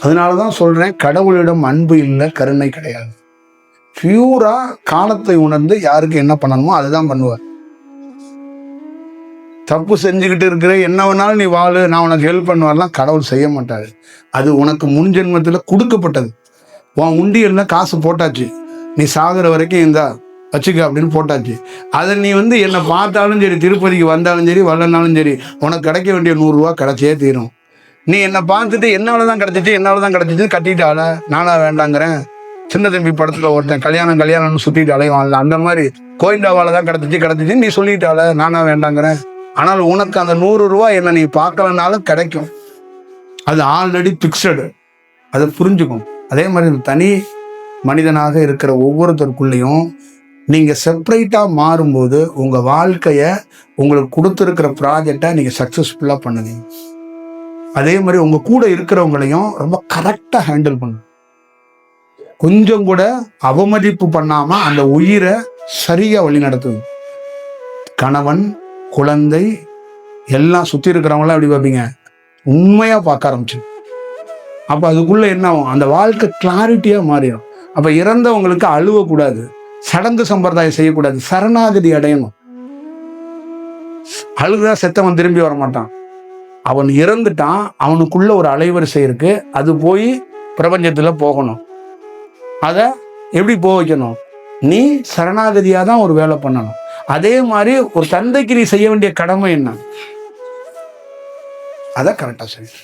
அதனாலதான் சொல்றேன், கடவுளிடம் அன்பு இல்லை, கருணை கிடையாது. பியூரா காலத்தை உணர்ந்து யாருக்கு என்ன பண்ணணுமோ அதுதான் பண்ணுவார். தப்பு செஞ்சுக்கிட்டு இருக்கிற என்ன வேணாலும் நீ வாழு, நான் உனக்கு ஹெல்ப் பண்ணுவார்லாம் கடவுள் செய்ய மாட்டாரு. அது உனக்கு முன் ஜென்மத்தில் கொடுக்கப்பட்டது. உன் உண்டியல்ல காசு போட்டாச்சு, நீ சாகுற வரைக்கும் இருந்தா வச்சுக்க அப்படின்னு போட்டாச்சு. அதை நீ என்னை பார்த்தாலும் சரி, திருப்பதிக்கு வந்தாலும் சரி, வரலனாலும் சரி, உனக்கு கிடைக்க வேண்டிய 100 ரூபா கிடைச்சே தீரும். நீ என்னை பார்த்துட்டு என்னாலதான் கிடைச்சிச்சு கட்டிட்டால, நானா வேண்டாங்கிறேன். சின்ன தம்பி படத்துல ஒருத்தன் கல்யாணம்னு சுத்திட்டு அலைவான்ல, அந்த மாதிரி கோயிந்தாவால தான் கிடைச்சிச்சு நீ சொல்லிட்டால, நானா வேண்டாங்கிறேன். ஆனால் உனக்கு அந்த 100 ரூபா என்ன நீ பார்க்கலனாலும் கிடைக்கும். அது ஆல்ரெடி பிக்சடு, அதை புரிஞ்சுக்கும். அதே மாதிரி தனி மனிதனாக இருக்கிற ஒவ்வொருத்தருக்குள்ளேயும் நீங்க செப்பரேட்டா மாறும்போது உங்க வாழ்க்கைய, உங்களுக்கு கொடுத்துருக்கிற ப்ராஜெக்டை நீங்க சக்சஸ்ஃபுல்லா பண்ணுங்க. அதே மாதிரி உங்க கூட இருக்கிறவங்களையும் ரொம்ப கரெக்டா ஹேண்டில் பண்ணுங்க. கொஞ்சம் கூட அவமதிப்பு பண்ணாம அந்த உயிரை சரியா வழி நடத்துது. கணவன், குழந்தை எல்லாம் சுத்தி இருக்கிறவங்களாம் எப்படி பார்ப்பீங்க? உண்மையா பார்க்க ஆரம்பிச்சு. அப்ப அதுக்குள்ள என்ன ஆகும்? அந்த வாழ்க்கை கிளாரிட்டியா மாறிடும். அப்ப இறந்தவங்களுக்கு அழுவக்கூடாது, சடங்கு சம்பிரதாயம் செய்யக்கூடாது, சரணாகதி அடையணும். அழுதா செத்தவன் திரும்பி வர மாட்டான். அவன் இறந்துட்டான், அவனுக்குள்ள ஒரு அலைவரிசை இருக்கு, அது போய் பிரபஞ்சத்துல போகணும். அதை எப்படி போக வைக்கணும்? நீ சரணாகதியா தான் ஒரு வேலை பண்ணணும். அதே மாதிரி ஒரு தந்தைக்கு நீ செய்ய வேண்டிய கடமை என்ன, அதை கரெக்டா செய்யணும்.